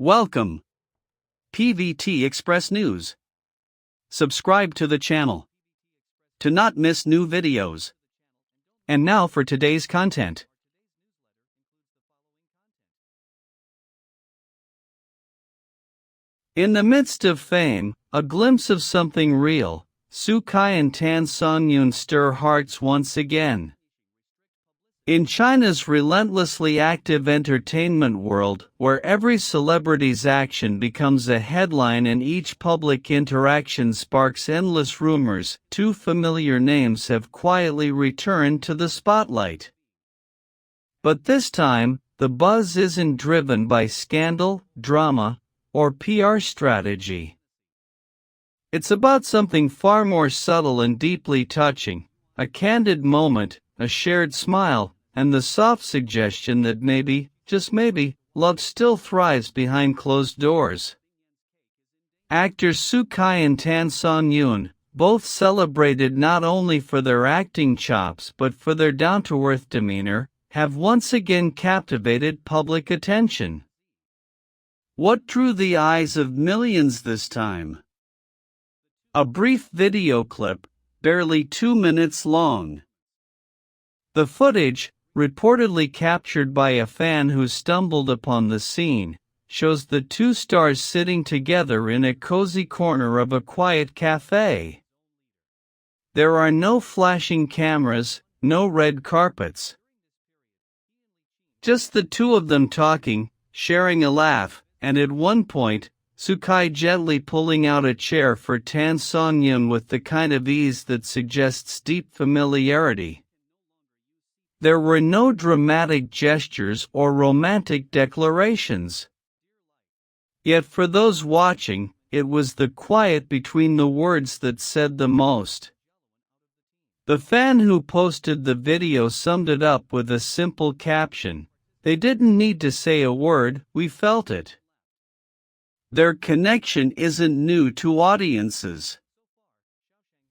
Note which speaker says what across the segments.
Speaker 1: Welcome, PVT Express News. Subscribe to the channel to not miss new videos. And now for today's content. In the midst of fame, a glimpse of something real, Sukai and Tansongyun stir hearts once again. In China's relentlessly active entertainment world, where every celebrity's action becomes a headline and each public interaction sparks endless rumors, two familiar names have quietly returned to the spotlight. But this time, the buzz isn't driven by scandal, drama, or PR strategy. It's about something far more subtle and deeply touching, a candid moment, a shared smile, and the soft suggestion that maybe, just maybe, love still thrives behind closed doors. Actors Sukai and Tansongyun, both celebrated not only for their acting chops but for their down-to-earth demeanor, have once again captivated public attention. What drew the eyes of millions this time? A brief video clip, barely 2 minutes long. The footage, reportedly captured by a fan who stumbled upon the scene, shows the two stars sitting together in a cozy corner of a quiet cafe. There are no flashing cameras, no red carpets. Just the two of them talking, sharing a laugh, and at one point, Sukai gently pulling out a chair for Tansongyun with the kind of ease that suggests deep familiarity. There were no dramatic gestures or romantic declarations. Yet for those watching, it was the quiet between the words that said the most. The fan who posted the video summed it up with a simple caption: "They didn't need to say a word, we felt it." Their connection isn't new to audiences.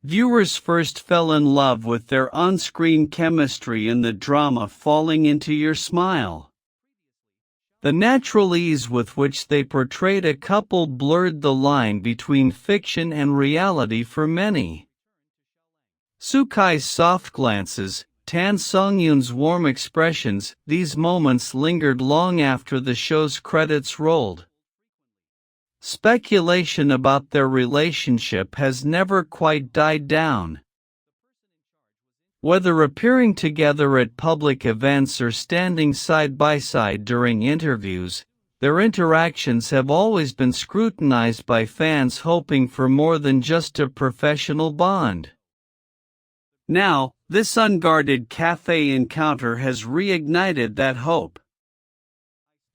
Speaker 1: Viewers first fell in love with their on-screen chemistry and the drama falling into your smile. The natural ease with which they portrayed a couple blurred the line between fiction and reality for many. Sukai's soft glances, Tansongyun's warm expressions, these moments lingered long after the show's credits rolled. Speculation about their relationship has never quite died down. Whether appearing together at public events or standing side by side during interviews, their interactions have always been scrutinized by fans hoping for more than just a professional bond. Now, this unguarded cafe encounter has reignited that hope.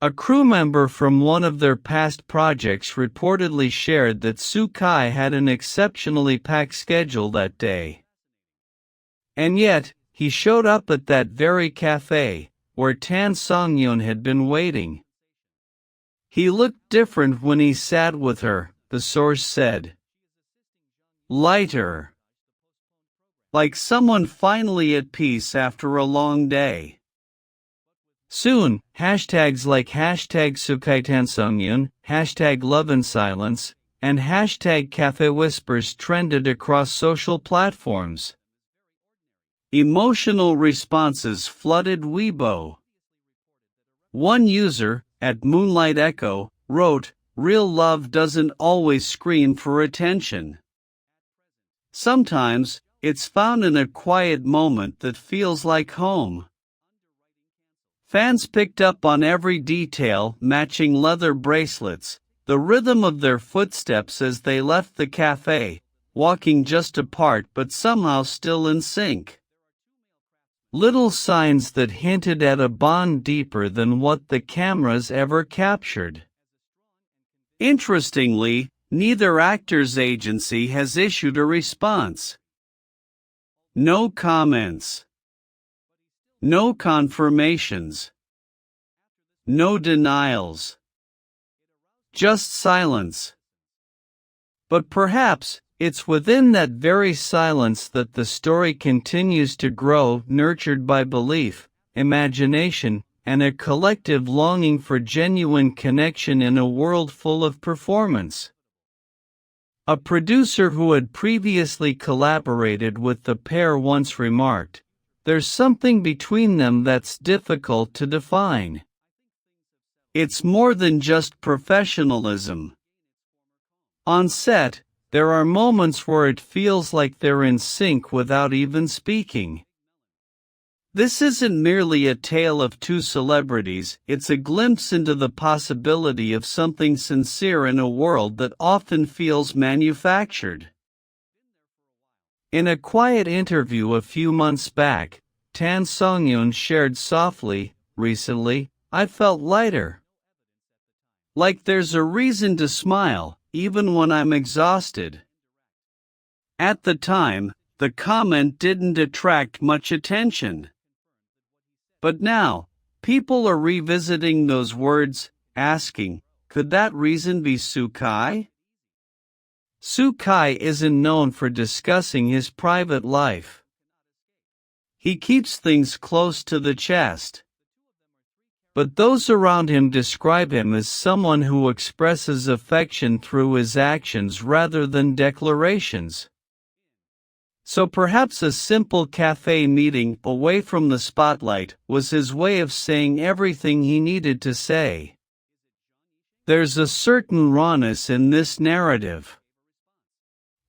Speaker 1: A crew member from one of their past projects reportedly shared that Sukai had an exceptionally packed schedule that day. And yet, he showed up at that very cafe, where Tansongyun had been waiting. He looked different when he sat with her, the source said. Lighter. Like someone finally at peace after a long day. Soon, hashtags like #SukaiTansongyun, #LoveInSilence, and #CafeWhispers trended across social platforms. Emotional responses flooded Weibo. One user, at Moonlight Echo, wrote, "Real love doesn't always scream for attention. Sometimes, it's found in a quiet moment that feels like home." Fans picked up on every detail, matching leather bracelets, the rhythm of their footsteps as they left the cafe, walking just apart but somehow still in sync. Little signs that hinted at a bond deeper than what the cameras ever captured. Interestingly, neither actor's agency has issued a response. No comments. No confirmations. No denials. Just silence. But perhaps, it's within that very silence that the story continues to grow, nurtured by belief, imagination, and a collective longing for genuine connection in a world full of performance. A producer who had previously collaborated with the pair once remarked, "There's something between them that's difficult to define. It's more than just professionalism. On set, there are moments where it feels like they're in sync without even speaking." This isn't merely a tale of two celebrities, it's a glimpse into the possibility of something sincere in a world that often feels manufactured. In a quiet interview a few months back, Songyun shared softly, "Recently, I felt lighter. Like there's a reason to smile, even when I'm exhausted." At the time, the comment didn't attract much attention. But now, people are revisiting those words, asking, could that reason be Sukai? Sukai isn't known for discussing his private life. He keeps things close to the chest. But those around him describe him as someone who expresses affection through his actions rather than declarations. So perhaps a simple cafe meeting away from the spotlight was his way of saying everything he needed to say. There's a certain rawness in this narrative.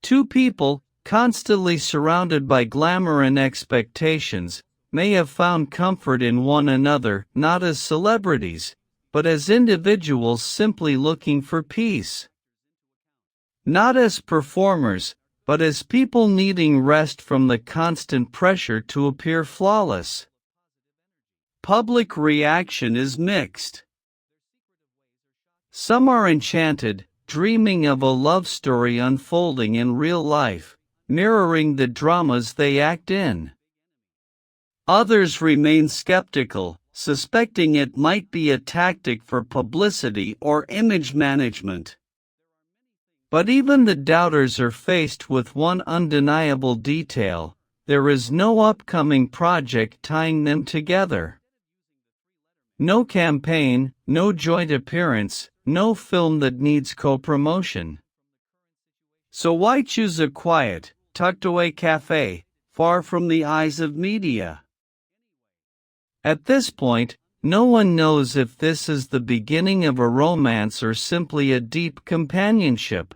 Speaker 1: Two people, constantly surrounded by glamour and expectations, may have found comfort in one another not as celebrities, but as individuals simply looking for peace. Not as performers, but as people needing rest from the constant pressure to appear flawless. Public reaction is mixed. Some are enchanted, dreaming of a love story unfolding in real life, mirroring the dramas they act in. Others remain skeptical, suspecting it might be a tactic for publicity or image management. But even the doubters are faced with one undeniable detail: there is no upcoming project tying them together. No campaign, no joint appearance, no film that needs co-promotion. So why choose a quiet, tucked-away cafe, far from the eyes of media? At this point, no one knows if this is the beginning of a romance or simply a deep companionship.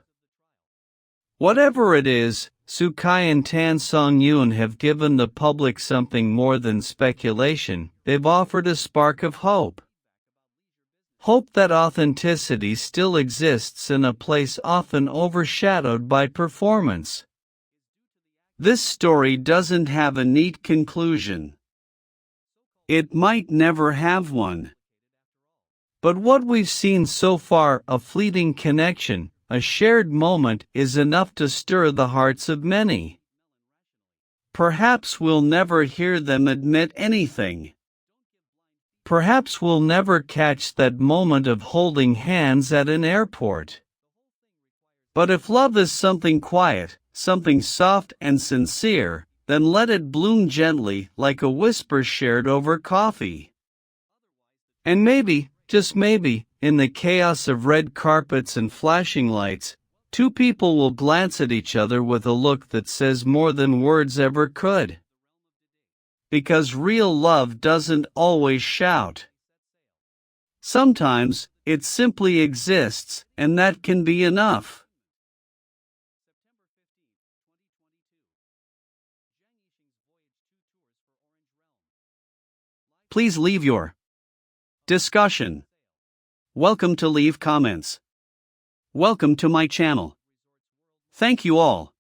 Speaker 1: Whatever it is, Sukai and Songyun have given the public something more than speculation. They've offered a spark of hope. Hope that authenticity still exists in a place often overshadowed by performance. This story doesn't have a neat conclusion. It might never have one. But what we've seen so far, a fleeting connection, a shared moment, is enough to stir the hearts of many. Perhaps we'll never hear them admit anything. Perhaps we'll never catch that moment of holding hands at an airport. But if love is something quiet, something soft and sincere, then let it bloom gently, like a whisper shared over coffee. And maybe, just maybe, in the chaos of red carpets and flashing lights, two people will glance at each other with a look that says more than words ever could. Because real love doesn't always shout. Sometimes, it simply exists, and that can be enough. Please leave your discussion. Welcome to leave comments. Welcome to my channel. Thank you all.